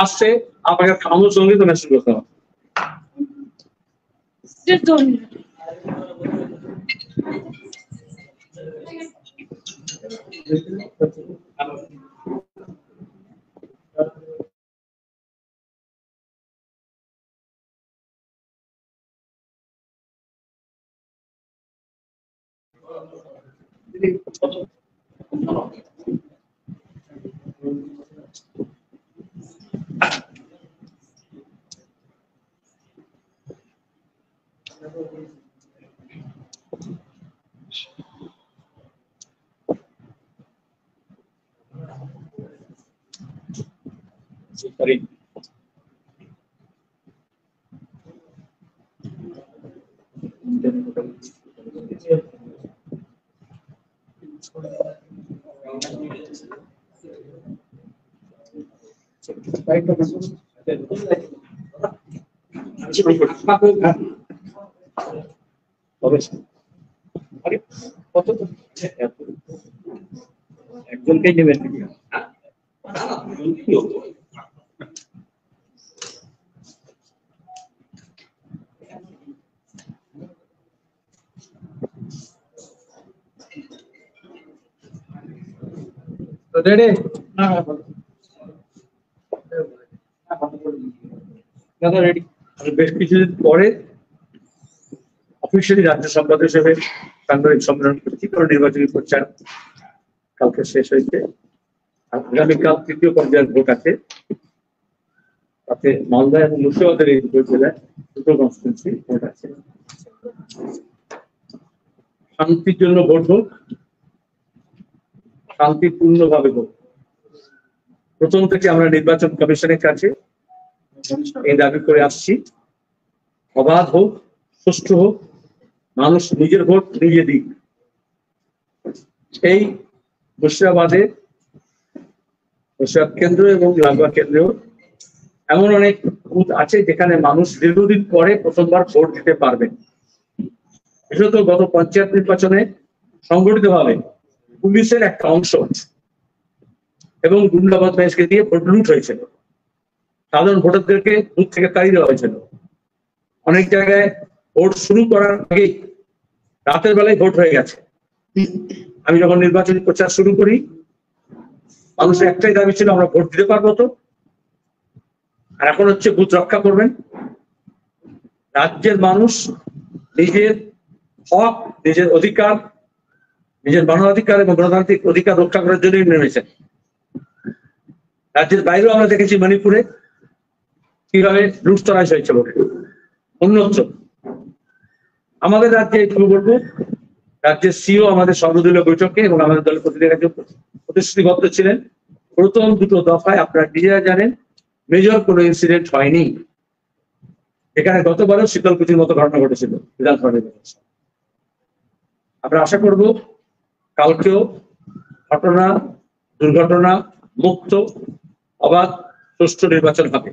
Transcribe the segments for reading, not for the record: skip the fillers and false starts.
আসছে আপনাকে খামোশ সঙ্গে তো মেসেজ করতে হবে। Sorry. একজনকেই নেবেন বেশ কিছুদিন পরে অফিসিয়ালি রাজ্য সম্পাদক হিসেবে সাংবাদিক সম্মেলন করেছি, কারণ নির্বাচনী প্রচার কালকে শেষ হয়েছে। আগামীকাল তৃতীয় পর্যায়ের ভোট আছে, তাতে মালদা এবং মুর্শিদাবাদের এই দুটো জেলায় দুটো কনস্টিটুয়েন্সি ভোট আছে। শান্তির জন্য ভোট হোক, শান্তিপূর্ণভাবে হোক। প্রথম থেকে আমরা নির্বাচন কমিশনের কাছে এই দাবি করে আসছি, অবাধ হোক, সুষ্ঠু হোক, মানুষ নিজের ভোট নিজে দিক। এই মুর্শিদাবাদে মুর্শিদাবাদ কেন্দ্র এবং লাগোয়া কেন্দ্রেও এমন অনেক বুথ আছে যেখানে মানুষ দীর্ঘদিন পরে প্রথমবার ভোট দিতে পারবেন। বিশেষত গত পঞ্চায়েত নির্বাচনে সংগঠিতভাবে পুলিশের একটা অংশ এবং গুন্ডা বদমাইশকে দিয়ে ভোট লুট হয়েছিল। সাধারণ ভোটারদেরকে বুথ থেকে তাড়িয়ে দেওয়া হয়েছিল। অনেক জায়গায় ভোট শুরু করার আগেই রাতের বেলায় ভোট হয়ে গেছে। আমি যখন নির্বাচনী প্রচার শুরু করি, মানুষের একটাই দাবি ছিল আমরা ভোট দিতে পারবো তো। আর এখন হচ্ছে বুথ রক্ষা করবেন। রাজ্যের মানুষ নিজের হক, নিজের অধিকার, নিজের মানবাধিকার এবং গণতান্ত্রিক অধিকার রক্ষা করার জন্যই নেমেছেন। রাজ্যের বাইরেও আমরা দেখেছি মণিপুরে কিভাবে লুটতরাজ হয়েছে ভোটে অন্যত্র। আমাদের রাজ্যে এইটুকু বলবো, রাজ্যের সিও আমাদের সর্বদলীয় বৈঠকে এবং আমাদের দলের প্রতিশ্রুতিবদ্ধ ছিলেন। প্রথম দুটো দফায় আপনারা নিজেরা জানেন মেজর কোনো ইনসিডেন্ট হয়নি। এখানে গতবারও শীতলকুচির মতো ঘটনা ঘটেছিল বিধানসভা। আমরা আশা করব কালকেও ঘটনা দুর্ঘটনা মুক্ত অবাধ সুষ্ঠু নির্বাচন হবে।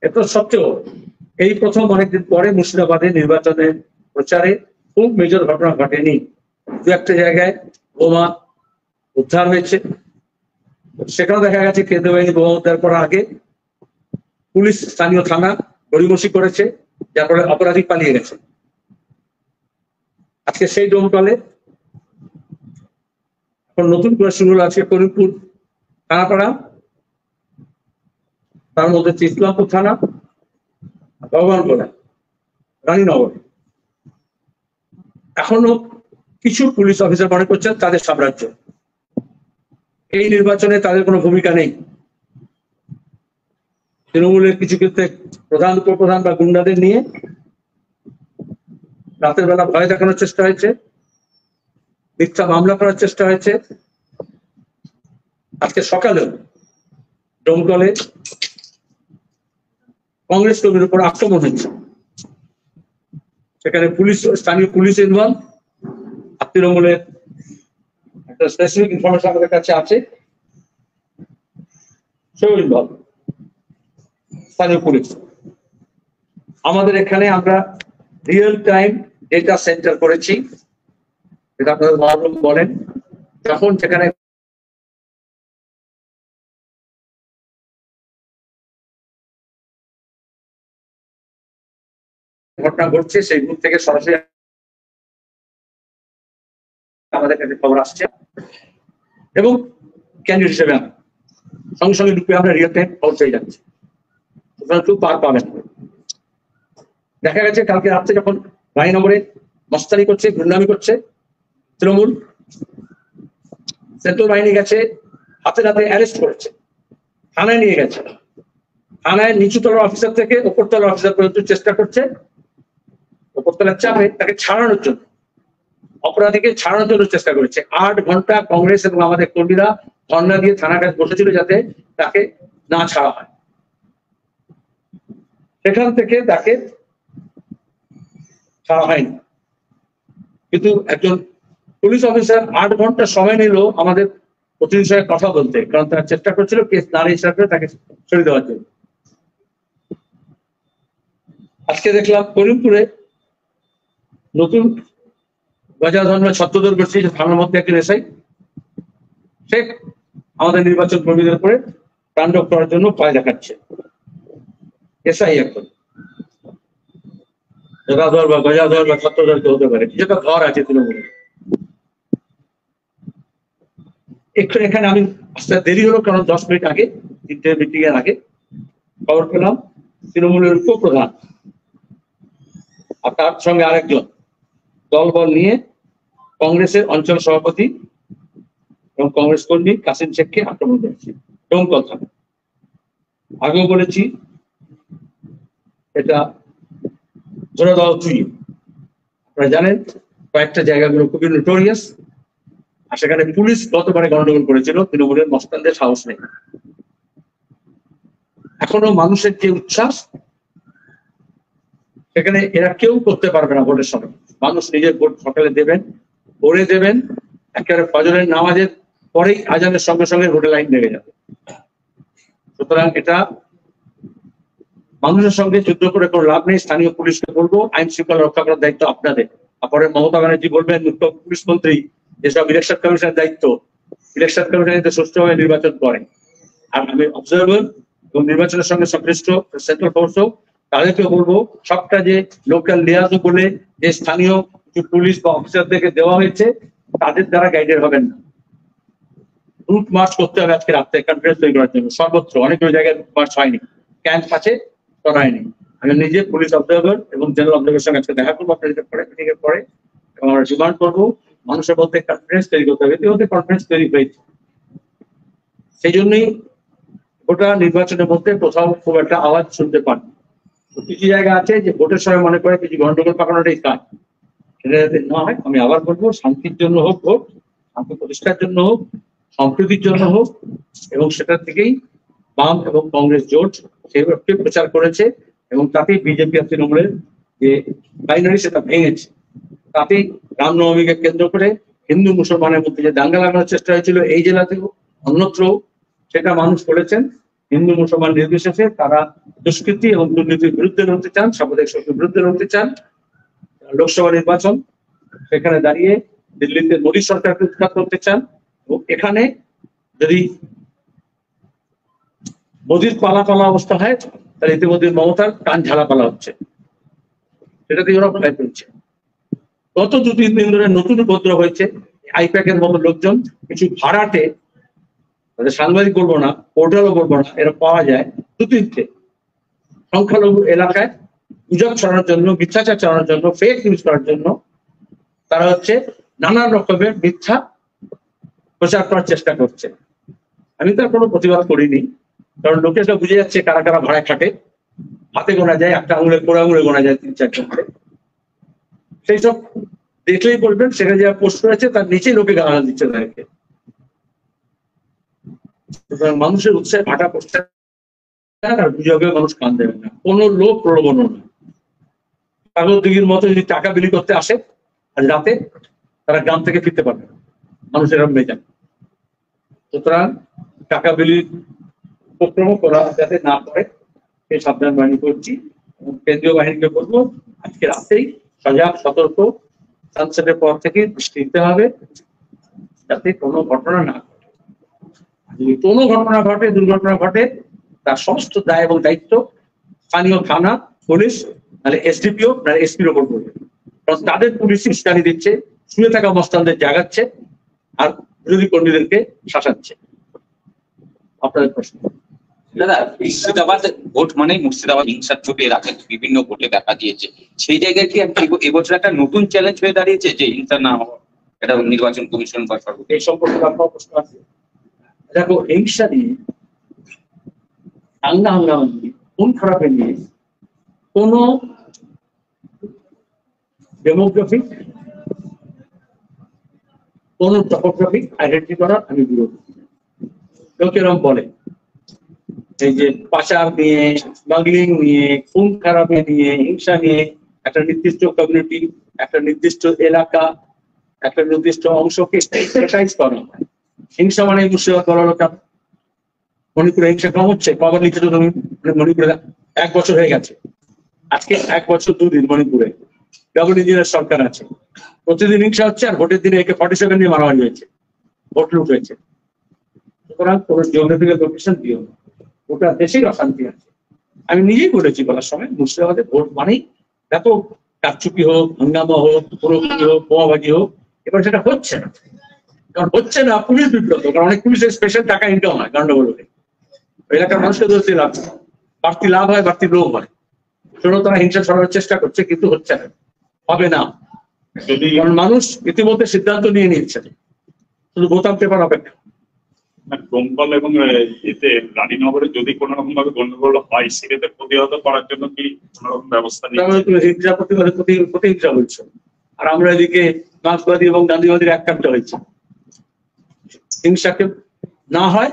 এত সত্ত্বেও এই প্রথম অনেকদিন পরে মুর্শিদাবাদে নির্বাচনের প্রচারে খুব মেজর ঘটনা ঘটেনি। দু একটা জায়গায় বোমা উদ্ধার হয়েছে, সেখানেও দেখা গেছে কেন্দ্রীয় বাহিনী বোমা উদ্ধার করার আগে পুলিশ স্থানীয় থানা গড়িমসি করেছে, যার ফলে অপরাধী পালিয়ে গেছে। আজকে সেই ডোমকলে এখন নতুন করে শুরু হলো আজকে করিমপুর থানাপাড়া, তার মধ্যে ইসলামপুর থানা, ভগবানগোলা, রানীনগর। এখনো কিছু পুলিশ অফিসার মনে করছেন তাদের সাম্রাজ্য। এই নির্বাচনে তাদের কোনো ভূমিকা নেই। তৃণমূলের কিছু ক্ষেত্রে প্রধান উপপ্রধান বা গুন্ডাদের নিয়ে রাতের বেলা ভয় দেখানোর চেষ্টা হয়েছে, মিথ্যা মামলা করার চেষ্টা হয়েছে। আজকে সকালেও ডোমকলে কংগ্রেস কর্মীর উপর আক্রমণ হয়েছে, সেখানে পুলিশ, স্থানীয় পুলিশ ইনভলভ। তৃণমূলের একটা স্পেসিফিক ইনফরমেশন আমাদের কাছে আছে, সেও ইনভলভ, স্থানীয় পুলিশ। আমাদের এখানে আমরা রিয়েল টাইম ডেটা সেন্টার করেছি, যেটা আপনাদের বলেন, যখন সেখানে ঘটনা ঘটছে সেই বুথ থেকে সরাসরি আমাদের কাছে খবর আসছে এবং ক্যান্ডিডেট হিসেবে সঙ্গে সঙ্গে ঢুকে আমরা রিয়েল টাইম খবর পেয়ে যাচ্ছি, সুতরাং কেউ পার পাবেন। দেখা গেছে কালকে রাত্রে যখন রায়নগরে মস্তানি করছে, গুন্ডামি করছে তৃণমূল, সেন্ট্রাল বাহিনী গেছে হাতে হাতে অ্যারেস্ট করেছে, থানায় নিয়ে গেছে, থানায় নিচুতলার অফিসার থেকে উপরতলার অফিসার পর্যন্ত চেষ্টা করছে উপরতলার চাপে তাকে ছাড়ানোর জন্য, অপরাধীকে ছাড়ানোর জন্য চেষ্টা করেছে। 8 ঘন্টা কংগ্রেস এবং আমাদের কর্মীরা ধর্ণা দিয়ে থানার কাছে বসেছিল যাতে তাকে না ছাড়া হয়। সেখান থেকে তাকে ছাড়া হয়নি, কিন্তু একজন পুলিশ অফিসার 8 ঘন্টা সময় নিল আমাদের প্রতিনিধির সঙ্গে কথা বলতে, কারণ তারা চেষ্টা করছিল কেস না রেজিস্টার করে তাকে ছেড়ে দেওয়ার জন্য। আজকে দেখলাম করিমপুরে নতুন গজা ধর্মের ছত্রদল গোষ্ঠী থানার মধ্যে একজন এসআই, সে আমাদের নির্বাচন কর্মীদের উপরে তাণ্ডব করার জন্য ভয় দেখাচ্ছে। এসআই এখন জগাধর বা গজাধর বা ছত্রধর তো হতে পারে, যেটা ঘর আছে তৃণমূলের। এখানে আমি আসতে দেরি হলো কারণ 10 মিনিট আগে 3টে মিটিং এর আগে খবর পেলাম তৃণমূলের উপপ্রধান আর তার সঙ্গে আরেকজন দলবল নিয়ে কংগ্রেসের অঞ্চল সভাপতি এবং কংগ্রেস কর্মী কাসিম শেখকে আক্রমণ করেছে। এবং কথা আগেও বলেছি এটা ধরে দেওয়া উচিত। আপনারা জানেন কয়েকটা জায়গাগুলো খুবই নোটোরিয়াস, আর সেখানে পুলিশ গতবারে গন্ডগোল করেছিল, তৃণমূলের মস্তানদের সাহস নেই। এখনো মানুষের যে উচ্ছ্বাস সেখানে এরা কেউ করতে পারবে না ভোটের সময়। মানুষ নিজের ভোট সকালে দেবেন, ভোরে দেবেন, একেবারে ফজরের নামাজের পরেই আজানের সঙ্গে সঙ্গে ভোটের লাইন লেগে যাবে। সুতরাং এটা মানুষের সঙ্গে যুদ্ধ করে কোনো লাভ নেই। স্থানীয় পুলিশকে বলবো আইন শৃঙ্খলা রক্ষা করার দায়িত্ব আপনাদের। তারপরে মমতা ব্যানার্জি বলবেন মুখ্য পুলিশ মন্ত্রী যেসব ইলেকশন কমিশনের দায়িত্ব, ইলেকশন কমিশন যাতে সুষ্ঠুভাবে নির্বাচন করে। আর আমি অবজারভার এবং নির্বাচনের সঙ্গে সংশ্লিষ্ট সেন্ট্রাল ফোর্সও তাদেরকে বলবো সবটা যে লোকাল লিয়াজো বলে যে স্থানীয় পুলিশ বা অফিসারদেরকে দেওয়া হয়েছে তাদের দ্বারা গাইডেড হবেন না। রুট মার্চ করতে হবে আজকে রাত্রে কনফারেন্স তৈরি করার জন্য সর্বত্র। অনেকগুলো জায়গায় রুট মার্চ হয়নি, ক্যাম্প আছে, করা হয়নি। আমি নিজে পুলিশ অবজারভার এবং জেনারেল অবজারভারের সঙ্গে আজকে দেখা করবো আপনাদের পরে, মিটিংয়ের পরে, এবং আমরা ডিমান্ড করবো মানুষের মধ্যে কনফিডেন্স তৈরি করতে হবে। ইতিমধ্যে কনফিডেন্স তৈরি হয়েছে, সেই জন্যই গোটা নির্বাচনের মধ্যে কোথাও খুব একটা আওয়াজ শুনতে পান। কিছু জায়গা আছে যে ভোটের সময় মনে করে কিছু গন্ডগোল পাকানোটাই কাজ, সেটা যাতে না হয়। আমি আবার বলবো শান্তির জন্য হোক ভোট, শান্তি প্রতিষ্ঠার জন্য হোক, সম্প্রীতির জন্য হোক, এবং সেটা থেকেই বাম এবং কংগ্রেস জোট সেইভাবে প্রচার করেছে এবং তাতেই বিজেপি আর তৃণমূলের যে বাইনারি সেটা ভেঙেছে। তাতেই রামনবমীকে কেন্দ্র করে হিন্দু মুসলমানের মধ্যে যে দাঙ্গা লাগানোর চেষ্টা হয়েছিল এই জেলাতেও অন্যত্র, সেটা মানুষ করেছেন। হিন্দু মুসলমান নির্বিশেষে তারা দুষ্কৃতি এবং দুর্নীতির বিরুদ্ধে লড়তে চান, সাম্প্রদায়িক শক্তির বিরুদ্ধে লড়তে চান। লোকসভা নির্বাচন সেখানে দাঁড়িয়ে দিল্লিতে মোদী সরকারকে উৎখাত করতে চান, এবং এখানে যদি মোদীর পালা অবস্থা হয় তাহলে ইতিমধ্যে মমতার কান ঝালাপালা হচ্ছে, সেটাতে ওরা ভয় পেয়েছে। গত 2-3 দিন ধরে নতুন উপদ্রব হয়েছে। আইপ্যাকের মতো লোকজন কিছু ভাড়াটে, সাংবাদিক বলবো না, পোর্টালও বলবো না, এরা পাওয়া যায় 2-3টে সংখ্যালঘু এলাকায় গুজব ছড়ানোর জন্য, মিথ্যাচার ছড়ানোর জন্য, ফেক নিউজ করার জন্য তারা হচ্ছে নানান রকমের মিথ্যা প্রচার করার চেষ্টা করছে। আমি তার কোনো প্রতিবাদ করিনি, কারণ লোকেরা বুঝে যাচ্ছে কারা কারা ভাড়ায় খাটে। হাতে গোনা যায়, একটা আঙুলে পোড়া আঙুলে গোনা যায় 3-4 জন করে। সেই সব দেখলেই বলবেন সেখানে যা পোস্ট করেছে তার নিচে লোকে গালাগাল দিচ্ছে তাদেরকে। সুতরাং মানুষের উৎসাহে ভাটা পড়ছে আর গুজবে মানুষ কান দেবেন না, কোনো লোক প্রলোভন না। কাগজ দিঘির মতো যদি টাকা বিলি করতে আসে আজ রাতে, তারা গ্রাম থেকে ফিরতে পারবে না, মানুষের এরকম বেজান। সুতরাং টাকা বিলির উপক্রম করা যাতে না করে সেই সাবধান বাহিনী করছি, এবং কেন্দ্রীয় বাহিনীকে বলবো আজকে রাতেই সজাগ সতর্ক সানসেটের পর থেকে দৃষ্টি দিতে হবে যাতে কোনো ঘটনা না ঘটে। যদি কোনো ঘটনা ঘটে, দুর্ঘটনা ঘটে, তার সমস্ত দায় এবং দায়িত্ব স্থানীয় থানা, পুলিশ নাহলে এসডিপিও নাহলে এসপির ওপর পড়বে, কারণ তাদের পুলিশ উস্কানি দিচ্ছে, শুয়ে থাকা মস্তানদের জাগাচ্ছে আর বিরোধী কর্মীদেরকে শাসাচ্ছে। আপনাদের প্রশ্ন। দাদা, মুর্শিদাবাদ ভোট মানে মুর্শিদাবাদ হিংসার চোটে রাখে বিভিন্ন ভোটে দেখা দিয়েছে, সেই জায়গায় কি এবছর একটা নতুন চ্যালেঞ্জ হয়ে দাঁড়িয়েছে যে হিংসা না হওয়া, এটা নির্বাচন কমিশন বা সরকার এই সম্পর্কে আপনার প্রশ্ন আছে? দেখো, হিংসা নিয়ে, হাঙ্গামা নিয়ে, খুন খারাপে নিয়ে কোন ডেমোগ্রাফিক, কোন টপোগ্রাফিক আইডেন্টি করার আমি বিরোধী। কেউ কেরম বলে এই যে পাচার নিয়ে, স্মাগলিং নিয়ে, খুন খারাপে নিয়ে, হিংসা নিয়ে একটা নির্দিষ্ট কমিউনিটি, একটা নির্দিষ্ট এলাকা, একটা নির্দিষ্ট অংশকে স্ট্যাটাইজ করা হয়। হিংসা মানে মুর্শিদাবাদ বলার কেন? মণিপুরে হিংসা কম হচ্ছে? কবার লিখেছো তুমি? মণিপুরে 1 বছর হয়ে গেছে, আজকে 1 বছর 2 দিন মণিপুরে ডাবল ইঞ্জিনের সরকার আছে, প্রতিদিন হিংসা হচ্ছে, আর ভোটের দিনে একে 47 নিয়ে মারামারি হয়েছে, ভোট লুট হয়েছে। সুতরাং কোন জিওগ্রাফিক্যাল লোকেশন দিও না, গোটা দেশেই অশান্তি আছে। আমি নিজেই বলেছি বলার সময়, মুর্শিদাবাদে ভোট মানেই ব্যাপক কারচুপি হোক, হাঙ্গামা হোক, পুরোপুরি হোক, বোমাবাজি হোক। এবার সেটা হচ্ছে না, কারণ হচ্ছে না পুলিশ বিব্রত, কারণ অনেক পুলিশের স্পেশাল টাকা ইনকাম হয় গন্ডগোল হলে, এলাকার মানুষকে ধরতে লাভ, বাড়তি লাভ হয়, বাড়তি লোভ হয়। শোনো, তারা হিংসা ছড়ানোর চেষ্টা করছে, কিন্তু হচ্ছে না, হবে না। যদি মানুষ ইতিমধ্যে সিদ্ধান্ত নিয়ে নিচ্ছে, শুধু বোতাম পেপার অপেক্ষা। দমকল এবং এতে রানীনগরে যদি কোনো রকম ভাবে গন্ডগোল হয়, সেক্ষেত্রে প্রতিহত করার জন্য কি কোন রকম ব্যবস্থা নিচ্ছে? হিংসা প্রতিবাদে প্রতিহিংসা হচ্ছে, আর আমরা এদিকে মার্ক্সবাদী এবং গান্ধীবাদীর এক কাটতে হয়েছে। হিংসাকে না হয়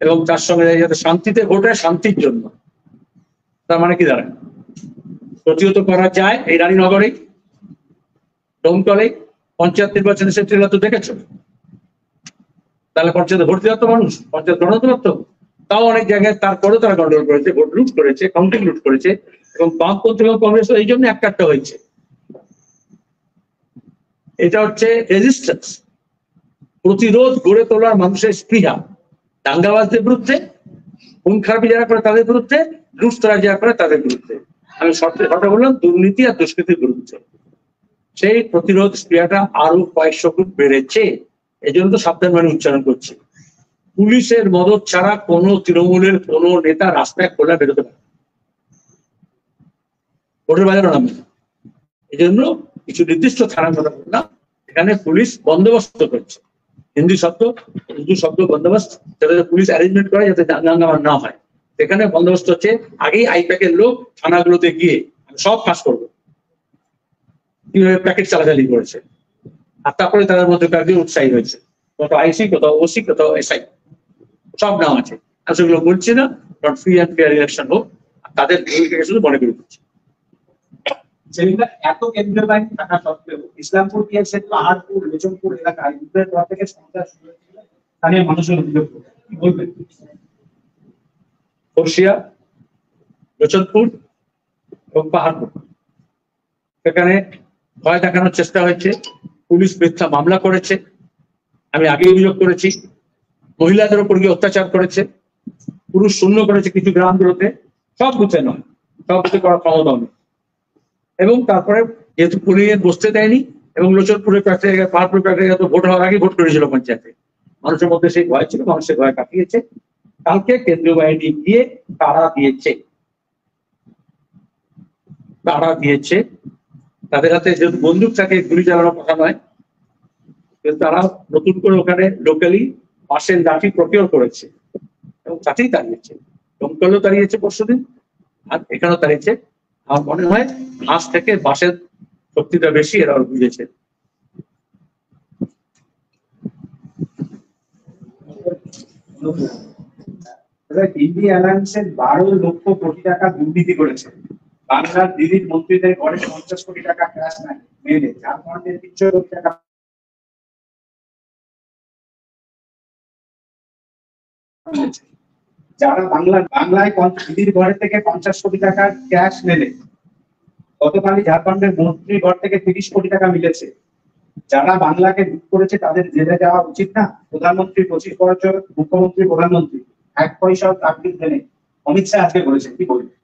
এবং তার সঙ্গে যাতে শান্তিতে ভোট হয়, শান্তির জন্য। তার মানে কি দাঁড়ায়? প্রতিহত করা যায় এই রানীনগরে, দমকলে। পঞ্চায়েত নির্বাচনে সেটা তো দেখেছো, তাহলে পঞ্চায়েতে ভোট দেওয়া তো মানুষ, পঞ্চায়েত গণতন্ত্র তো, তাও অনেক জায়গায় তারপরেও তারা গন্ডগোল করেছে, ভোট লুট করেছে, কাউন্টিং লুট করেছে, এবং বামপন্থী এবং কংগ্রেস এই জন্য এক কাট্টা হয়েছে। এটা হচ্ছে রেজিস্ট্যান্স, প্রতিরোধ গড়ে তোলার মানুষের স্পৃহা, দাঙ্গাবাজদের বিরুদ্ধে, খুন খারাপি যারা করে তাদের বিরুদ্ধে, লুটতরা যারা করে তাদের বিরুদ্ধে। আমি শর্তে কথা বললাম দুর্নীতি আর দুষ্কৃতির বিরুদ্ধে। সেই প্রতিরোধ স্পৃহাটা আরো কয়েকশো গুণ বেড়েছে, এই জন্য তো সাবধান মানে উচ্চারণ করছি। পুলিশের মদত ছাড়া কোন তৃণমূলের কোন নেতা রাস্তায় খোলা বেরোতে পারে, ভোটের বাজারও নামে। এই জন্য কিছু নির্দিষ্ট থানার কথা বললাম, এখানে পুলিশ বন্দোবস্ত করছে, হিন্দি শব্দ উর্দু শব্দ বন্দোবস্ত, যাতে পুলিশ অ্যারেঞ্জমেন্ট করে যাতে দাঙ্গামা না হয়। সেখানে বন্দোবস্ত হচ্ছে, আগেই আইপ্যাকের লোক থানাগুলোতে গিয়ে সব কাজ করবে, কিভাবে প্যাকেট চালাচালি করেছে, আর তারপরে তাদের মধ্যে কয়েকজন উৎসাহী হয়েছে, কোথাও আইসি, কোথাও ওসি, কোথাও এসআই, সব নাম আছে। আমি সেগুলো বলছি না, কারণ ফ্রি অ্যান্ড ফেয়ার ইলেকশন হোক, তাদের ভূমিকাকে শুধু মনে করে দিচ্ছি। যেগুলো এত কেন্দ্রীয় বাহিনী থাকা সত্ত্বেও ইসলামপুর পিএসএ, পাহাড়পুর, রেজমপুর এলাকায় যুদ্ধের পর থেকে সন্ত্রাস শুরু হয়েছিল, স্থানীয় মানুষের অভিযোগ কি বলবেন? খরশিয়া, লোচনপুর এবং পাহাড়পুর, সেখানে ভয় দেখানোর চেষ্টা হয়েছে, পুলিশ মিথ্যা মামলা করেছে, আমি আগে অভিযোগ করেছি, মহিলাদের উপর গিয়ে অত্যাচার করেছে, পুরুষ শূন্য করেছে কিছু গ্রামগুলোতে, সব বুঝে নয়, সব বুঝে করার ক্ষমতা নেই। এবং তারপরে যেহেতু পুলিশ বসতে দেয়নি, এবং লোচনপুরের কয়েকটা জায়গায়, পাহাড়পুরের কয়েকটা জায়গায় তো ভোট হওয়ার আগে ভোট করেছিল পঞ্চায়েতে, মানুষের মধ্যে সেই ভয় ছিল, মানুষের ভয় কাটিয়েছে। কালকে কেন্দ্রীয় বাহিনী গিয়ে তাড়া দিয়েছে, তাদের হাতে যেহেতু বন্দুক থাকে, গুলি চালানোর কথা নয়, কিন্তু তারা নতুন করে ওখানে লোকালি বাঁশের লাঠি প্রকিওর করেছে এবং তাতেই দাঁড়িয়েছে। দমকলেও দাঁড়িয়েছে পরশুদিন, আর এখানেও দাঁড়িয়েছে। আমার মনে হয় আজ থেকে বাঁশের শক্তিটা বেশি, এরা বুঝেছে। দিল্লি অ্যালায়েন্সের 12 লক্ষ কোটি টাকা দুর্নীতি করেছে, বাংলার দিদির মন্ত্রীদের ঘরে 50 কোটি টাকা ক্যাশ মেলে, ঝাড়খণ্ডের 300 কোটি টাকা, যারা বাংলায় দিদির ঘরে থেকে 50 কোটি টাকা ক্যাশ মেলে, গতকালই ঝাড়খণ্ডের মন্ত্রীর ঘর থেকে 30 কোটি টাকা মিলেছে। যারা বাংলাকে লুট করেছে তাদের জেলে যাওয়া উচিত না? প্রধানমন্ত্রী 25 বছর মুখ্যমন্ত্রী, প্রধানমন্ত্রী 1 পয়সাও চাকরি দেনে, অমিত শাহ আজকে বলেছেন, কি বলবেন?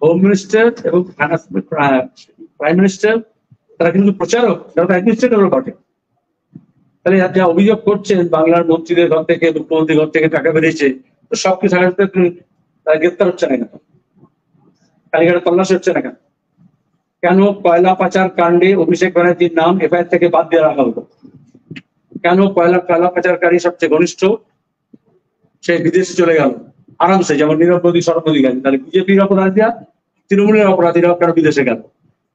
হোম মিনিস্টার এবং প্রাইম মিনিস্টার তারা কিন্তু প্রচারক, তারা অ্যাডমিনিস্ট্রেটরও বটে। তাহলে যা অভিযোগ করছেন বাংলার মন্ত্রীদের ঘর থেকে, মুখ্যমন্ত্রী ঘর থেকে টাকা বেরিয়েছে, তো সবকিছু তারা গ্রেপ্তার হচ্ছে না কেন? কালীঘাটে তল্লাশি হচ্ছে না কেন? কেন কয়লা পাচার কাণ্ডে অভিষেক ব্যানার্জির নাম এফআইআর থেকে বাদ দিয়ে রাখা হলো? কেন কয়লা পাচারকারী সবচেয়ে ঘনিষ্ঠ সে বিদেশে চলে গেল আরামসে, যেমন নীরব মোদী, শরৎ মোদী গেল? তাহলে বিজেপির অপরাধীরা, তৃণমূলের অপরাধীরা কেন বিদেশে গেল?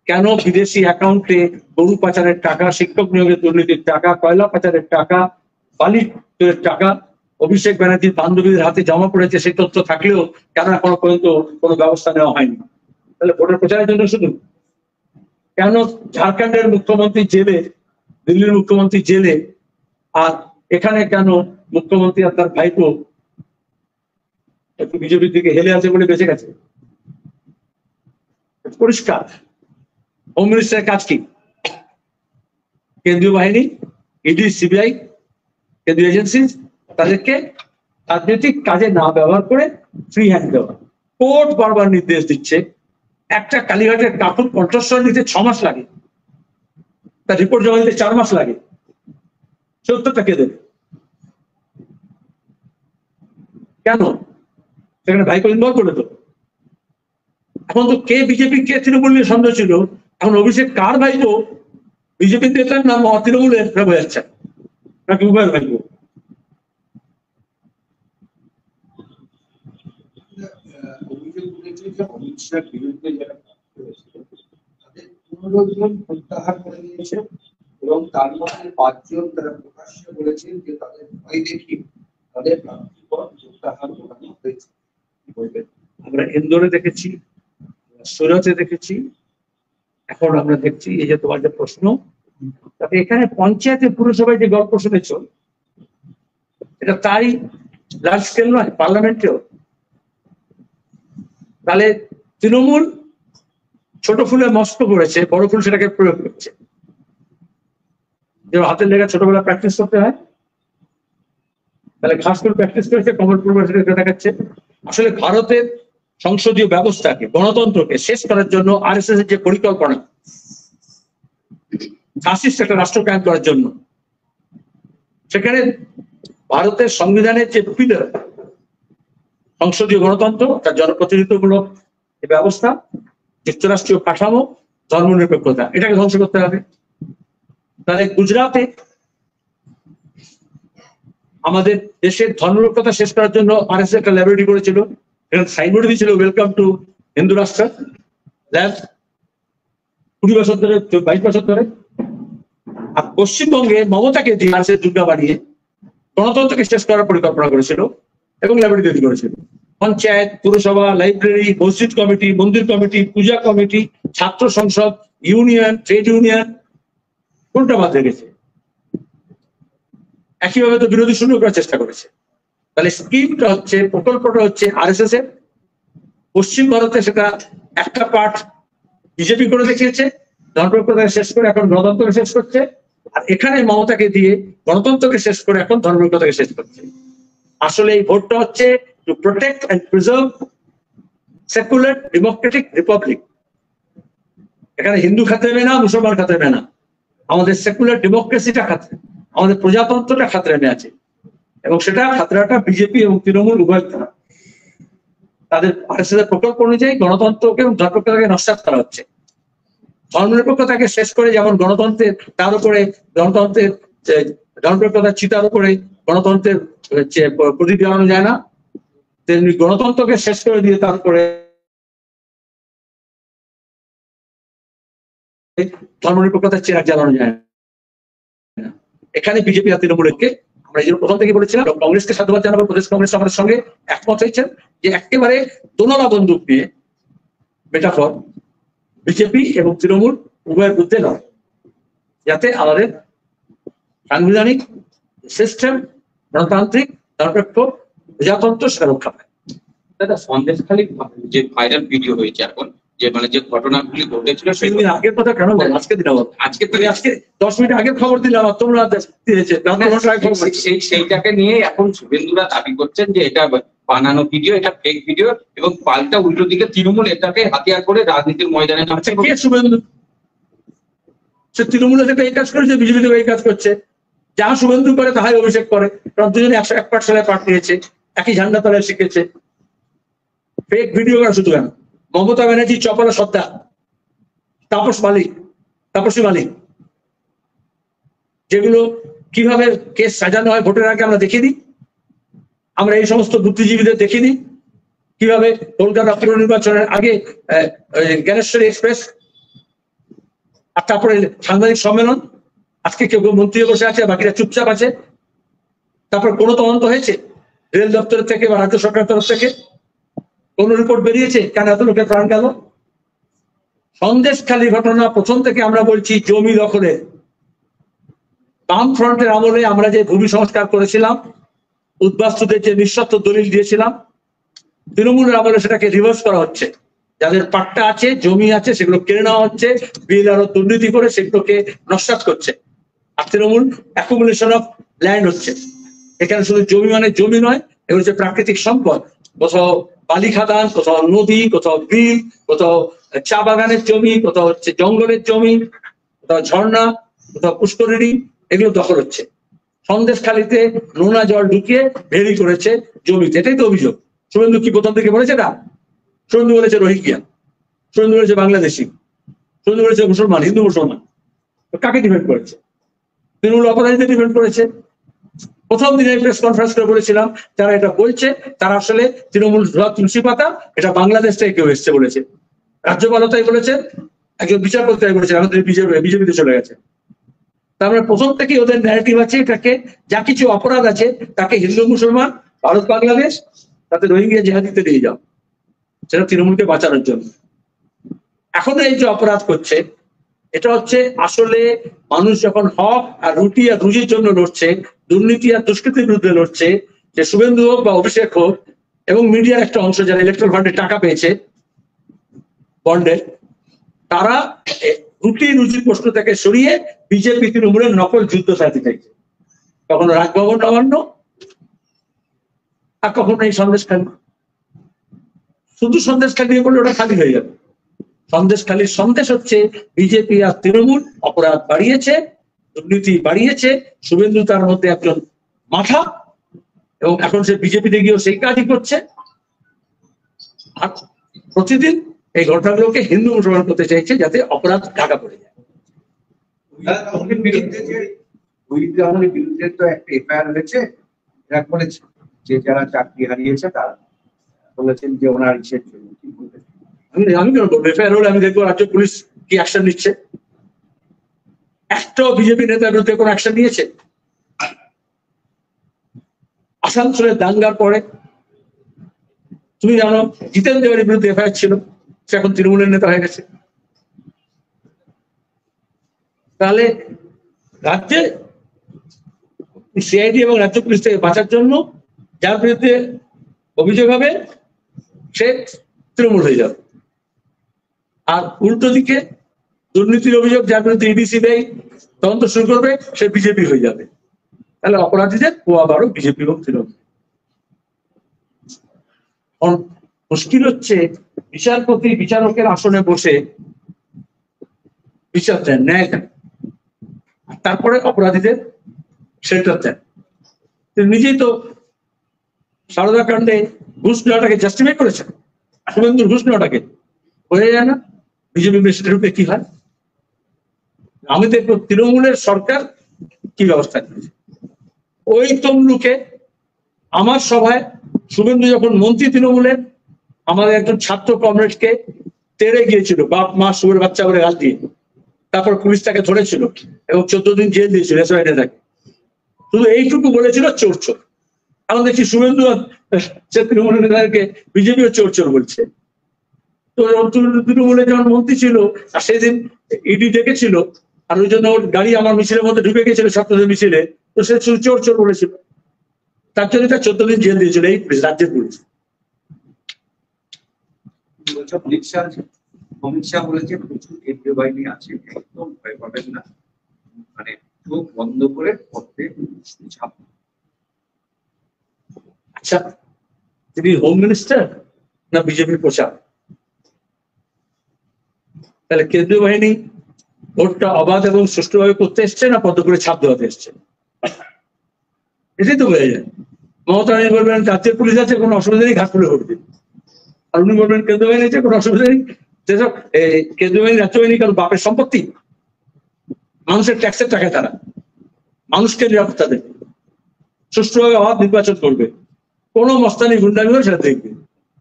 কেন বিদেশি অ্যাকাউন্টে গরু পাচারের টাকা, শিক্ষক নিয়োগের দুর্নীতির টাকা, কয়লা পাচারের টাকা, বালি চোরের টাকা অভিষেক ব্যানার্জির বান্ধবীদের হাতে জমা পড়েছে, সেই তথ্য থাকলেও কেন এখনো পর্যন্ত কোনো ব্যবস্থা নেওয়া হয়নি? তাহলে ভোটের প্রচারের জন্য শুধু? কেন ঝাড়খণ্ডের মুখ্যমন্ত্রী জেলে, দিল্লির মুখ্যমন্ত্রী জেলে, আর এখানে কেন মুখ্যমন্ত্রী আর তার ভাইপো একটু বিজেপির দিকে হেলে আছে বলে বেঁচে গেছে? পরিষ্কার। হোম মিনিস্টারের কাজ কি? কেন্দ্রীয় বাহিনী, ইডি, সিবিআই, কেন্দ্রীয় এজেন্সি, তাদেরকে রাজনৈতিক কাজে না ব্যবহার করে ফ্রি হ্যান্ড দেওয়া। কোর্ট বারবার নির্দেশ দিচ্ছে, একটা কালীঘাটের কাকুর কণ্ঠস্বর নিতে 6 মাস লাগে, তার রিপোর্ট জমা দিতে 4 মাস লাগে। সত্যটা কে দেবে? কেন? সেখানে ভাইপো ইনভলভ করে তো। এখন তো কে বিজেপি কে তৃণমূল নিয়ে সন্দেহ ছিল, এখন অভিষেক কার ভাইপো, বিজেপি নেতার নাম তৃণমূলের হয়ে যাচ্ছে নাকি উভয়ের ভাইপো? অভিযোগ উঠেছে যে অমিত শাহর বিরুদ্ধে যারা প্রার্থী হয়েছিল তাদের 15 জন প্রত্যাহার করে নিয়েছে, এবং তার মধ্যে 5 জন তারা প্রকাশ্যে বলেছেন যে তাদের ভয় দেখিয়ে তাদের প্রার্থীপদ প্রত্যাহার করানো হয়েছে। কি বলবেন? আমরা ইন্দোরে দেখেছি, সুরতে দেখেছি, এখন আমরা দেখছি এই যে তোমার যে প্রশ্ন, তাতে এখানে পঞ্চায়েতে পুরসভায় যে গল্প শুনেছ, এটা তাই লার্জ স্কেল নয়, পার্লামেন্টেও। তাহলে তৃণমূল ছোট ফুলে মস্ত করেছে, বড় ফুল সেটাকে প্রয়োগ করছে। যে হাতের লেখা ছোটবেলা প্র্যাকটিস করতে হয়, তাহলে ঘাস করে প্র্যাকটিস করেছে, কমল পূর্ব সেটা দেখাচ্ছে। আসলে ভারতের সংসদীয় ব্যবস্থাকে, গণতন্ত্রকে শেষ করার জন্য আরএসএস এর যে পরিকল্পনা, ফ্যাসিস্ট একটা রাষ্ট্র কায়েম করার জন্য, সেখানে ভারতের সংবিধানের যে পিলার, সংসদীয় গণতন্ত্র, তার জনপ্রতিনিধিত্বমূলক ব্যবস্থা, যুক্তরাষ্ট্রীয় কাঠামো, ধর্মনিরপেক্ষতা, এটাকে ধ্বংস করতে হবে। তাহলে গুজরাটে আমাদের দেশের ধর্মনিরপেক্ষতা শেষ করার জন্য আরএসএস একটা ল্যাবরেটরি করেছিল, এখানে সাইনবোর্ড দিয়েছিল ওয়েলকাম টু হিন্দু রাষ্ট্র ল্যাব, 20 বছর ধরে, 22 বছর ধরে। আর পশ্চিমবঙ্গে মমতাকে দিয়ে আরএসএস দুর্গা বানিয়ে গণতন্ত্রকে শেষ করার পরিকল্পনা করেছিল এবং ল্যাবরেটরি তৈরি করেছিল। পঞ্চায়েত, পুরসভা, লাইব্রেরি, মসজিদ কমিটি, মন্দির কমিটি, পূজা কমিটি, ছাত্র সংসদ, ইউনিয়ন, ট্রেড ইউনিয়ন, কোনটা বাদ রেখেছে? একইভাবে তো বিরোধী শূন্য করার চেষ্টা করেছে। তাহলে স্কিমটা হচ্ছে, প্রকল্পটা হচ্ছে আরএসএস এর। পশ্চিম ভারতে সেটা একটা পার্ট বিজেপি করে দেখিয়েছে, ধর্মনিরপেক্ষতাকে শেষ করে এখন গণতন্ত্রকে শেষ করছে। আর এখানে মমতাকে দিয়ে গণতন্ত্রকে শেষ করে এখন ধর্মনিরপেক্ষতাকে শেষ করছে। আসলে এই ভোটটা হচ্ছে to protect and preserve secular democratic republic. এখানে হিন্দু খাতরে না, মুসলমান খাতরে না, আমাদের সেকুলার ডেমোক্রেসিটা খাতরে, আমাদের প্রজাতন্ত্রটা খাতরে আছে। এবং সেটা খাতরাটা বিজেপি এবং তৃণমূল উভয় তাদের আরএসএস প্রকল্প অনুযায়ী গণতন্ত্রকে এবং ধর্মনিরপেক্ষতাকে নস্যাৎ করা হচ্ছে। ধর্মনিরপেক্ষতাকে শেষ করে যেমন গণতন্ত্রের তার উপরে, গণতন্ত্রের ধর্মনিরপেক্ষতার চিতার উপরে গণতন্ত্রের প্রদীপ জ্বালানো যায় না, তেমনি গণতন্ত্রকে শেষ করে দিয়ে তার উপরে ধর্মনিরপেক্ষতার চেরাগ জ্বালানো যায় না। এখানে বিজেপি আর তৃণমূলকে আমরা এই জন্য প্রথম থেকে বলেছিলাম, কংগ্রেসকে সাধুবাদ জানাবো, প্রদেশ কংগ্রেস আমাদের সঙ্গে একমত হয়েছেন যে একেবারে দোনলা বন্দুক নিয়ে মেটাফর বিজেপি এবং তৃণমূল উভয়ের বিরুদ্ধে নয়, যাতে আমাদের সাংবিধানিক সিস্টেম, গণতান্ত্রিক ধর্মনিরপেক্ষ প্রজাতন্ত্র সেটা রক্ষা পায়। দাদা, সন্দেশখালী যে ভাইরাল ভিডিও হয়েছে এখন, যে মানে যে ঘটনাগুলি ঘটেছিল, সেদিন আগের কথা কেন বল, আজকে দিন আজকে তো আজকে 10 মিনিট আগের খবর দিলাম, তোমরা সেইটাকে নিয়ে এখন শুভেন্দুরা দাবি করছেন যে এটা বানানো ভিডিও, এটা ফেক ভিডিও, এবং পাল্টা উল্টো দিকে তৃণমূল এটাকে হাতিয়ার করে রাজনীতির ময়দানে নামছে। আচ্ছা, কে শুভেন্দু? সে তৃণমূলের থেকে এই কাজ করেছে, বিজেপি থেকে এই কাজ করছে। যা শুভেন্দু করে তাহাই অভিষেক করে, কারণ দুজনে 101 পাঠশালায় পাঠ নিয়েছে, একই ঝান্ডা তলায় শিখেছে। ফেক ভিডিও করা শুধু কেন? মমতা ব্যানার্জি, চপলা সর্দার, তাপসী মালিক, যেগুলো কিভাবে কেস সাজানো হয় ভোটের আগে আমরা দেখিনি। আমরা এই সমস্ত বুদ্ধিজীবীদের দেখিনি কিভাবে কলকাতা পুর নির্বাচনের আগে জ্ঞানেশ্বরী এক্সপ্রেস, আর তারপরে সাংবাদিক সম্মেলন। আজকে কেউ মন্ত্রী বসে আছে, বাকিরা চুপচাপ আছে। তারপর কোনো তদন্ত হয়েছে রেল দপ্তরের থেকে বা রাজ্য সরকারের তরফ থেকে? কোন রিপোর্ট বেরিয়েছে কেন এত লোকের প্রাণ গেল? সন্দেশখালী ঘটনা প্রথম থেকে আমরা বলছি জমি দখলে। বাম ফ্রন্টের আমলে আমরা যে ভূমি সংস্কার করেছিলাম, উদ্বাস্তুদের যে নিঃশর্ত দলিল দিয়েছিলাম, তৃণমূলের আমলে সেটাকে রিভার্স করা হচ্ছে। যাদের পাট্টা আছে, জমি আছে, সেগুলো কেড়ে নেওয়া হচ্ছে, বিএলআরও দুর্নীতি করে সেগুলোকে নস্যাৎ করছে। আর তৃণমূল অ্যাকুমুলেশন অফ ল্যান্ড হচ্ছে। এখানে শুধু জমি মানে জমি নয়, এগুলো হচ্ছে প্রাকৃতিক সম্পদ। কোথাও বালি খাদান, কোথাও নদী, কোথাও বিল, কোথাও চা বাগানের জমি, কোথাও হচ্ছে জঙ্গলের জমি, কোথাও ঝর্ণা, কোথাও পুষ্করিণী, এগুলো দখল হচ্ছে। সন্দেশখালীতে নোনা জল ঢুকিয়ে ভেরি করেছে জমিতে, এটাই তো অভিযোগ। শুভেন্দু কি প্রথম থেকে বলেছে না? শুভেন্দু বলেছে রোহিঙ্গিয়া, শুভেন্দু বলেছে বাংলাদেশি, শুভেন্দু বলেছে মুসলমান, হিন্দু মুসলমান। কাকে ডিফেন্ড করেছে? তৃণমূল অপরাধীদের ডিফেন্ড করেছে। প্রথম দিনে প্রেস কনফারেন্স করে বলেছিলাম যারা এটা বলছে তারা আসলে তৃণমূল ধোয়া তুলসী পাতা, এটা বাংলাদেশ থেকে কেউ এসছে বলেছে। রাজ্যপালও তাই বলেছেন, একজন বিচারপতি তাই বলেছেন, আমাদের বিজেপিতে চলে গেছে। তারপরে প্রথম থেকে ওদের ন্যারেটিভ আছে এটাকে, যা কিছু অপরাধ আছে তাকে হিন্দু মুসলমান, ভারত বাংলাদেশ, তাতে রোহিঙ্গিয়া জিহাদিতে নিয়ে যাও, সেটা তৃণমূলকে বাঁচানোর জন্য। এখন এই যে অপরাধ করছে, এটা হচ্ছে আসলে মানুষ যখন হক আর রুটি আর রুজির জন্য লড়ছে, দুর্নীতি আর দুষ্কৃতির বিরুদ্ধে লড়ছে, যে শুভেন্দু হোক বা অভিষেক হোক, এবং মিডিয়ার একটা অংশ যারা ইলেকট্রাল ফান্ডে টাকা পেয়েছে বন্ডে, তারা রুটি রুজির প্রশ্ন থেকে সরিয়ে বিজেপি তৃণমূলের নকল যুদ্ধ চাইতে চাইছে। কখনো রাজভবন নবান্ন, আর কখনো এই সন্দেশখালী। শুধু সন্দেশখালী দিয়ে করলে ওটা খালি হয়ে যাবে। সন্দেশখালীর সন্দেশ হচ্ছে বিজেপি আর তৃণমূল অপরাধ বাড়িয়েছে, দুর্নীতি বাড়িয়েছে, শুভেন্দু তার মধ্যে একজন মাথা, এবং এখন সে বিজেপিতে গিয়েও সেই কাজই করছে। আর প্রতিদিন এই ঘটনাগুলোকে হিন্দু মুসলমান করতে চাইছে যাতে অপরাধ ঢাকা পড়ে যায়। ওদের বিরুদ্ধে যে শহীদ রামনের বিরুদ্ধে তো একটা এফআইআর হয়েছে, এরা বলেছে যে যারা চাকরি হারিয়েছে তারা বলেছেন যে ওনার ইসের জন্য। কি বলবেন? আমি কেন বলবো? এফআইআর হলে আমি দেখবো রাজ্য পুলিশ কি অ্যাকশন নিচ্ছে। একটাও বিজেপি নেতার বিরুদ্ধে কোনো অ্যাকশন নিয়েছে? আসানসোলের দাঙ্গার পরে তুমি জানো জিতেন দেওয়ারির বিরুদ্ধে এফআইআর ছিল, সে এখন তৃণমূলের নেতা হয়ে গেছে। তাহলে রাজ্যে সিআইডি এবং রাজ্য পুলিশ থেকে বাঁচার জন্য যার বিরুদ্ধে অভিযোগ হবে সে তৃণমূল হয়ে যাবে, আর উল্টো দিকে দুর্নীতির অভিযোগ যার বিরুদ্ধে ইডি সিবিআই তদন্ত শুরু করবে সে বিজেপি হয়ে যাবে। তাহলে অপরাধীদের পোয়া বারো বিজেপি এবং তৃণমূল। মুশকিল হচ্ছে বিচারপতি বিচারকের আসনে বসে বিচার দেন, ন্যায় দেন, তারপরে অপরাধীদের শেল্টার দেন। তিনি নিজেই তো সারদা কাণ্ডে ঘুষ নেওয়াটাকে জাস্টিফাই করেছেন, শুভেন্দুর ঘুষ নেওয়াটাকে। বোঝা যায় না বিজেপি প্রেসিডেন্টে কি হয়। আমি দেখবো তৃণমূলের সরকার কি ব্যবস্থা করেছে। ওই তমলুকে আমার সভায় শুভেন্দু যখন মন্ত্রী তৃণমূলের, আমাদের একজন ছাত্র কমরেডকে তেড়ে গিয়েছিল বাপ মা শুভের বাচ্চা বলে গাল দিয়ে, তারপর পুলিশ তাকে ধরেছিল এবং 14 দিন জেল দিয়েছিল এসআইডি তাকে। শুধু এইটুকু বলেছিল চোর চোর। এখন দেখছি শুভেন্দু সে তৃণমূলের নেতাদেরকে বিজেপিও চোর চোর বলছে। তো তৃণমূলের যখন মন্ত্রী ছিল আর সেদিন ইডি ডেকেছিল, আর ওই জন্য ওর গাড়ি আমার মিছিলের মধ্যে ঢুকে গেছিল ছাত্রদের মিছিলে, তো সে শুধু চোর চোর বলেছিল। তার জন্য তার 14 দিন জেল দিয়েছিল এই রাজ্যের পুলিশ। অমিত শাহ বলেছে প্রচুর কেন্দ্রীয় বাহিনী আছে, একদম ভয় পাবেন না, মানে চোখ বন্ধ করে পথে ছাপ। আচ্ছা, তিনি হোম মিনিস্টার না বিজেপির প্রচার? তাহলে কেন্দ্রীয় বাহিনী ভোটটা অবাধ এবং সুষ্ঠুভাবে করতে এসছে না পদ্ম করে ছাপ দেওয়াতে এসছে? এটাই তো বোঝা যায়। মমতা রানী বলবেন রাজ্যের পুলিশ আছে, কোনো অসুবিধা নেই, ঘাট খুলে ভোট দিন। আর উনি বলবেন কেন্দ্রীয় বাহিনী আছে, কোনো অসুবিধা নেই। যেসব কেন্দ্রীয় বাহিনী রাজ্য বাহিনী কারণ বাপের সম্পত্তি, মানুষের ট্যাক্সের টাকায় তারা মানুষকে নিরাপত্তা দেবে, সুষ্ঠুভাবে অবাধ নির্বাচন করবে, কোনো মস্তানি গুন্ডামি হলে সেটা দেখবে,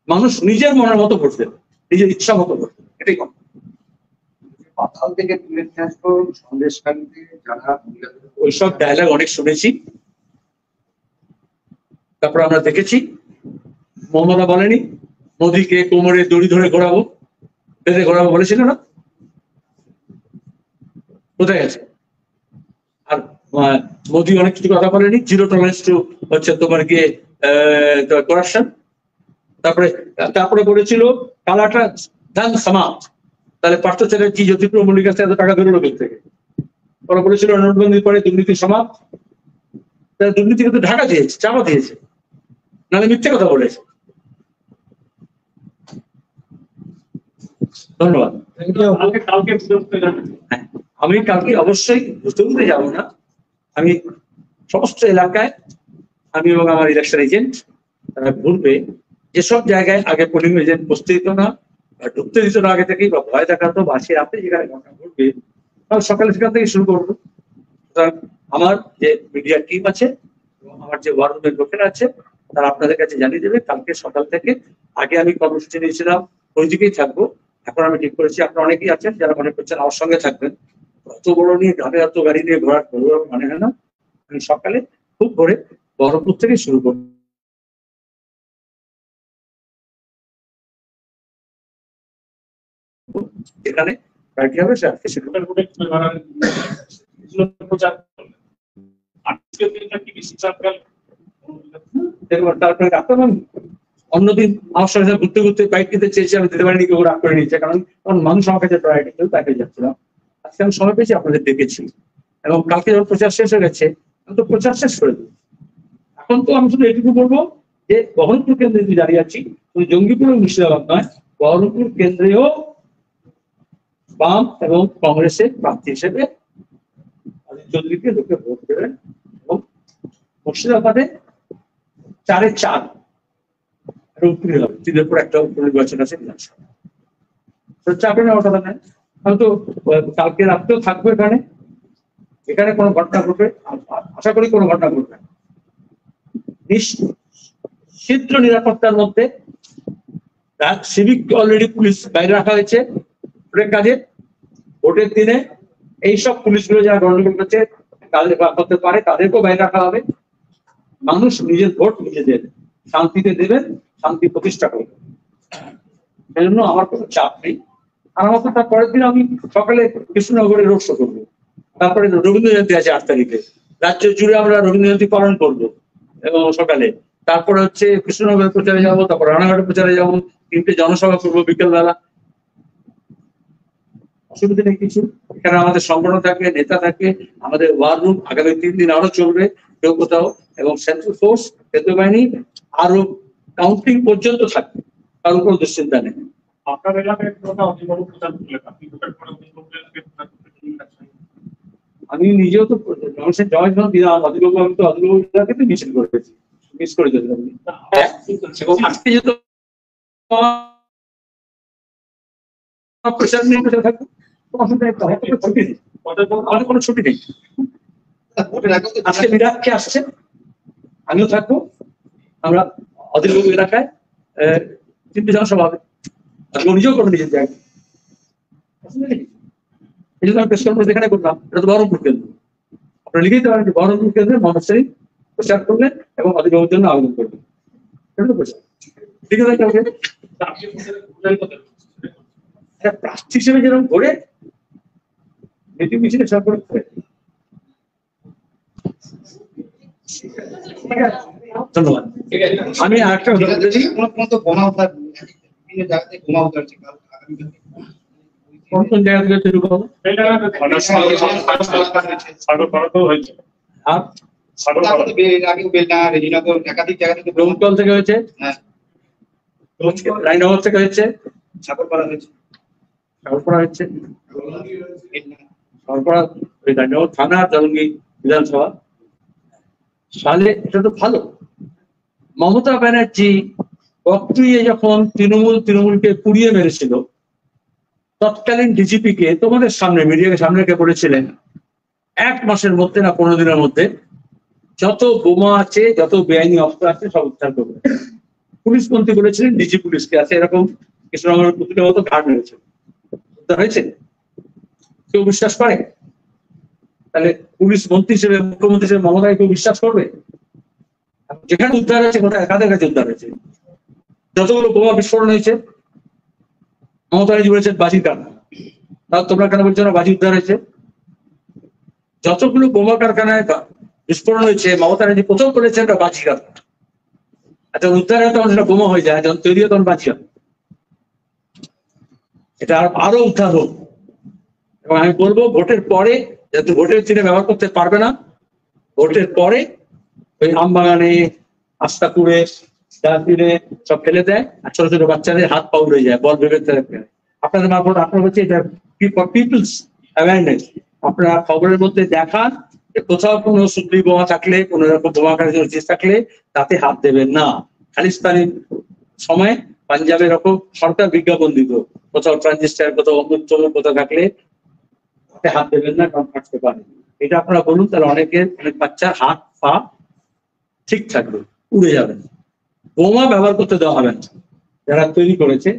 মানুষ নিজের মনের মতো ভোট দেবে, নিজের ইচ্ছা মতো ভোট দেবে। এটাই কথা। পাতাল থেকে তুলে নিয়ে আসবো সন্দেশকারীতে যারা মহিলাদের ওইসব ডায়লগ অনেক শুনেছি, তারপর আমরা দেখেছি মমতা বলেনি মোদীকে কোমরে দড়ি ধরে ঘোরাবো, বেঁধে ঘোরাবো বলেছিল না? কোথায় গেছে? আর মোদী অনেক কিছু কথা বলেনি, জিরো টলারেন্স টু হচ্ছে তোমার গিয়ে করাপশন। তারপরে বলেছিল কালাটা ধান সমাজ, তাহলে পার্থ চ্যাটার্জি জ্যোতিপ্রিয় মল্লিক কাছে এত টাকা বেরোলো বের থেকে। ওরা বলেছিল নোটবন্দির পরে দুর্নীতি সমাজ, তারা দুর্নীতি কিন্তু ঢাকা দিয়েছে, চাপা দিয়েছে, নাহলে মিথ্যে কথা বলেছে। ধন্যবাদ। আমি কালকে অবশ্যই বুঝতে যাবো না, আমি সমস্ত এলাকায় আমি এবং আমার ইলেকশন এজেন্ট তারা ঘুরবে, যেসব জায়গায় আগে পোলিং এজেন্ট বসতে দিত না বা ঢুকতে দিত না আগে থেকেই, বা ভয় দেখাতো, বা সে রাতে যেখানে ঘটনা ঘটবে তাহলে সকালে সেখান থেকে শুরু করবো। সুতরাং আমার যে মিডিয়া টিম আছে এবং আমার যে ওয়ার রুমের লোকেরা আছে তারা আপনাদের কাছে জানিয়ে দেবে। কালকে সকাল থেকে আগে আমি কর্মসূচি নিয়েছিলাম ওই দিকেই থাকবো, এখন আমি ঠিক করেছি আপনারা অনেকেই আছেন যারা মনে করছেন আমার সঙ্গে থাকবেন, অত বড় নিয়ে গ্রামে অত গাড়ি নিয়ে ঘোরার মানে হয় না। আমি সকালে খুব ভোরে বহরমপুর থেকে শুরু করবো, এখানে পার্টি হবে আজকে সেটা তারপরে আপনার অন্যদিন আমার সঙ্গে ঘুরতে ঘুরতে বাইক নিতে চেয়েছি, আমি দিতে পারিনি, কেউ রাগ করে নিয়েছে, কারণ মানুষ আমার কাছে প্রায়োরিটি, কেউ তাকে যাচ্ছিলাম। আজকে আমি সময় পেয়েছি, আপনাদের ডেকেছি, এবং কালকে যখন প্রচার শেষ হয়ে গেছে আমি তো প্রচার শেষ করে দেবো। এখন তো আমি শুধু এটুকু বলবো যে বহরমপুর কেন্দ্রে যদি দাঁড়িয়ে আছি, শুধু জঙ্গিপুর এবং মুর্শিদাবাদ নয়, বহরমপুর কেন্দ্রেও বাম এবং কংগ্রেসের প্রার্থী হিসেবে চৌধুরীকে লোকে ভোট দেবেন, এবং মুর্শিদাবাদে 4-4 উপরে হবে, 3-এর পর একটা উপনির্বাচন আছে বিধানসভা। চাপে নেওয়ার কথা নয়। আমি তো কালকে রাত্রেও থাকবো এখানে, এখানে কোনো ঘটনা ঘটবে আশা করি কোনো ঘটনা ঘটবে না। নিশ্চিদ্র নিরাপত্তার মধ্যে সিভিক অলরেডি পুলিশ বাইরে রাখা হয়েছে ভোটের কাজে। ভোটের দিনে এইসব পুলিশগুলো যারা গন্ডগোল করছে তাদের করতে পারে তাদেরকেও বাইরে রাখা হবে। মানুষ নিজের ভোট নিজে দেবে, শান্তিতে দেবেন, শান্তি প্রতিষ্ঠা করবেন, সেই জন্য আমার কোনো চাপ নেই। আর আমার তো তার পরের দিন আমি সকালে কৃষ্ণনগরে রোড শো করবো, তারপরে রবীন্দ্র জয়ন্তী আছে 8 তারিখে, রাজ্য জুড়ে আমরা রবীন্দ্র জয়ন্তী পালন করবো এবং সকালে, তারপরে হচ্ছে কৃষ্ণনগরের প্রচারে যাবো, তারপর রানাঘাটের প্রচারে যাবো, 3টে জনসভা করবো বিকেলবেলা। অসুবিধা নেই কিছু, এখানে আমাদের সংগঠন থাকবে, নেতা থাকবে, আমাদের ওয়ার রুম আগামী 3 দিন আরো চলবে কেউ কোথাও, এবং সেন্ট্রাল ফোর্স কেন্দ্রীয় বাহিনী আরো কাউন্টিং পর্যন্ত থাকবে, তার উপর দুশ্চিন্তা নেই। আপনার এলাকায় প্রচার করলেন, আপনি ভোটের পরে আমি নিজেও তো মানুষের জয় যখন দিলাম অধিবাবু, আমি তো অধিবাবু এলাকাতে মিছিল করেছি, মিস করে যেতে পারি। আজকে যেহেতু প্রচার নিয়ে প্রচার থাকবে, ছুটি নেই, আমাদের কোনো ছুটি নেই। আজকে বিরাটকে আসছে, আমিও থাকবো, আমরা অধিবাবু এলাকায় 3টে জনসভা হবে, নিজেও করবো নিজের জায়গায়। এই জন্য আমি প্রেস কনফারেন্স এখানে করলাম, এটা তো বহরমপুর কেন্দ্র, আপনারা লিখে দিতে পারেন যে বহরমপুর কেন্দ্রে মোহাম্মদ শরীফ প্রচার করলেন এবং অধিবাবুর জন্য আবেদন করলেন, এটা তো প্রচার। ঠিক আছে, কালকে প্রার্থী হিসেবে যেরকম ঘুরে মিটিং মিছিলে সব করে ধন্যবাদ। আমি আরেকটা বোমা উদ্ধার বিভিন্ন জায়গাতে বোমা উদ্ধার হচ্ছে, কোন কোন জায়গা থেকে শুরু করবো? একাধিক জায়গা থেকে ডোমকল থেকে হয়েছে, রায়নগর থেকে হচ্ছে, সাগরপাড়া হয়েছে। সাগরপাড়া হচ্ছে, সাগরপাড়া ওই রায়নগর থানা জলঙ্গি বিধানসভা। তাহলে এটা তো ভালো। মমতা ব্যানার্জি বক্তৃয়ে যখন তৃণমূলকে পুড়িয়ে মেরেছিল, তৎকালীন ডিজিপি কে তোমাদের সামনে মিডিয়াকে সামনে রেখে বলেছিলেন 1 মাসের মধ্যে না 15 দিনের মধ্যে যত বোমা আছে, যত বেআইনি অস্ত্র আছে সব উদ্ধার করবে। পুলিশ মন্ত্রী বলেছিলেন ডিজি পুলিশকে আছে এরকম কৃষ্ণনগরের পুতুলের মতো ঘাট মেরেছে, উদ্ধার হয়েছে? কেউ বিশ্বাস করে? তাহলে পুলিশ মন্ত্রী হিসেবে, মুখ্যমন্ত্রী হিসেবে মমতাকে কেউ বিশ্বাস করবে? যেখানে উদ্ধার হয়েছে কোথায়, কাদের কাছে উদ্ধার হয়েছে? যতগুলো বোমা বিস্ফোরণ হয়েছে মমতা ব্যানার্জি বলেছেন বাজির কারখানা, তাও তোমরা কেন বলছো না বাজি উদ্ধার হয়েছে? যতগুলো বোমা কারখানায় বিস্ফোরণ হয়েছে মমতা ব্যানার্জি প্রথম বলেছেন বাজি কারখানা। আচ্ছা, উদ্ধার হয় তখন সেটা বোমা হয়ে যায়, যখন তৈরি হয় তখন বাজি হয়। এটা আরো উদ্ধার হোক। এবং আমি বলবো ভোটের পরে, যেহেতু ভোটের দিনে ব্যবহার করতে পারবে না, ভোটের পরে ওই আমবাগানে, আস্তাকুড়ে, ডাস্টবিনে সব ফেলে দেয়, আর ছোট ছোট বাচ্চাদের হাত পা উড়ে যায় বল ভেবে। আপনাদের মারফত আপনার হচ্ছে এটা পিপলস অ্যাওয়ারনেস। আপনারা খবরের মধ্যে দেখান যে কোথাও কোনো সুতলি বোমা থাকলে, কোনো রকম বোমা কাজ থাকলে তাতে হাত দেবেন না। খালিস্তানি সময় পাঞ্জাবে এরকম সরকার বিজ্ঞাপন দিত, কোথাও ট্রানজিস্টার, কোথাও অমুক তমুক কোথাও থাকলে তাতে হাত দেবেন না, কারণ ফাটতে পারে। এটা আপনারা বলুন, তাহলে অনেক বাচ্চার হাত পা ঠিক থাকবে, উড়ে যাবে। বোমা ব্যবহার করতে দেওয়া হবে না। যারা তৈরি করেছে,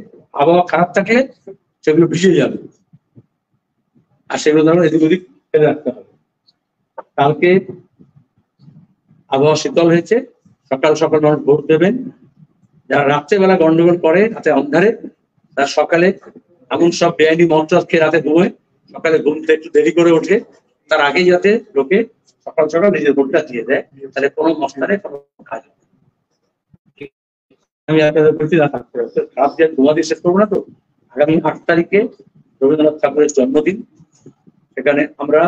আবহাওয়া খারাপ থাকলে সেগুলো ভিজে যাবে, আর সেগুলো ধরো এদিক ওদিক ফেলে রাখতে হবে। কালকে আবহাওয়া শীতল হয়েছে, সকাল সকাল মানুষ ভোট দেবেন। যারা রাত্রেবেলা গন্ডগোল করে, রাতে অন্ধারে, তার সকালে এমন সব বেআইনি মন্ত্র খেয়ে রাতে ঘুমোয়, সকালে ঘুম থেকে একটু দেরি করে ওঠে, তার আগেই যাতে লোকে সকাল সকাল নিজের ভোটটা দিয়ে দেয়, তাহলে কোনো মস্তানে কোনো কাজ। আমি আপনাদের বলছি রাত দিয়ে ঘুমা দিয়ে শেষ করবো না তো। আগামী 8 তারিখে রবীন্দ্রনাথ ঠাকুরের জন্মদিন। সেখানে আমরা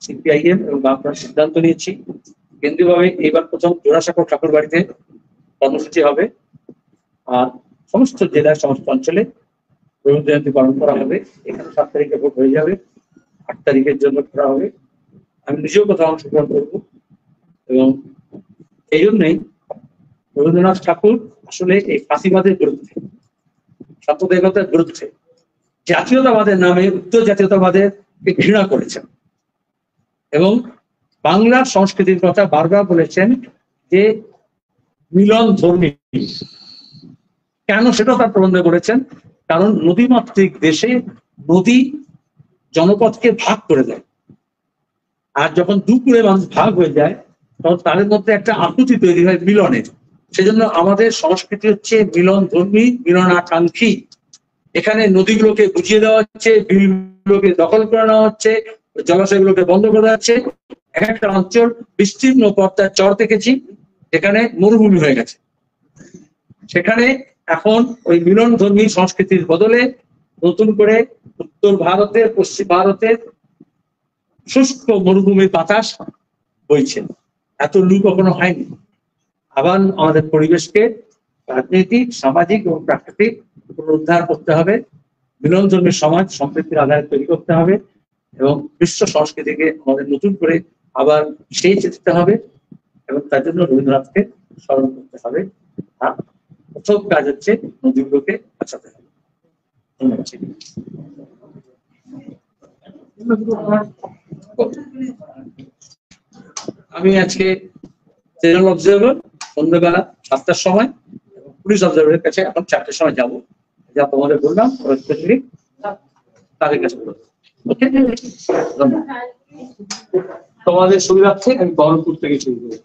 সিপিআইএম এবং বামফ্রন্ট সিদ্ধান্ত নিয়েছি, কেন্দ্রীয়ভাবে এইবার প্রথম জোড়াসাঁকোর ঠাকুর বাড়িতে কর্মসূচি হবে, আর সমস্ত জেলার সমস্ত অঞ্চলে রবীন্দ্র জয়ন্তী পালন করা হবে। এখানে 7 তারিখে ভোট হয়ে যাবে, 8 তারিখের জন্য করা হবে। আমি নিজেও কোথাও অংশগ্রহণ করবো, এবং এই জন্যই রবীন্দ্রনাথ ঠাকুর আসলে এই ফাঁসিবাদের বিরুদ্ধে, সাম্প্রদায়িকতার বিরুদ্ধে, জাতীয়তাবাদের নামে উত্তর জাতীয়তাবাদের ঘৃণা করেছেন, এবং বাংলার সংস্কৃতির কথা বারবার বলেছেন যে মিলন ধর্মী। কেন সেটা তার প্রবন্ধে বলেছেন, কারণ নদীমাতৃক দেশে নদী জনপদকে ভাগ করে দেয়, আর যখন দুপুরে মানুষ ভাগ হয়ে যায় তখন তাদের মধ্যে একটা আকুতি তৈরি হয় মিলনের। সেজন্য আমাদের সংস্কৃতি হচ্ছে মিলন ধর্মী, মিলনাকাঙ্ক্ষী। এখানে নদীগুলোকে বুঝিয়ে দেওয়া হচ্ছে, বিলগুলোকে দখল করে নেওয়া হচ্ছে, জলাশয়গুলোকে বন্ধ করে দেওয়া হচ্ছে। একটা অঞ্চল বিস্তীর্ণ পর্দার চর দেখেছি, যেখানে মরুভূমি হয়ে গেছে। সেখানে এখন ওই মিলন ধর্মী সংস্কৃতির বদলে নতুন করে উত্তর ভারতের, পশ্চিম ভারতের শুষ্ক মরুভূমির বাতাস বইছে। এত লু কখনো হয়নি। আবার আমাদের পরিবেশকে রাজনৈতিক, সামাজিক এবং প্রাকৃতিক পুনরুদ্ধার করতে হবে, মিলন ধর্মীর সমাজ সম্প্রীতির আধারে তৈরি করতে হবে, এবং বিশ্ব সংস্কৃতিকে আমাদের নতুন করে আবার সেই যেতে হবে, এবং তার জন্য রবীন্দ্রনাথকে স্মরণ করতে হবে। আর প্রথম কাজ হচ্ছে নদীগুলোকে বাঁচাতে হবে। আমি আজকে জেনারেল অবজারভার সন্ধ্যাবেলা 7টার সময়, পুলিশ অবজারভারের কাছে এখন 4টার সময় যাবো। যা তোমাদের বললাম তাদের কাছে বলবো। ওকে, তোমাদের সুবিধার্থে আমি বহরমপুর থেকে শুরু করবো।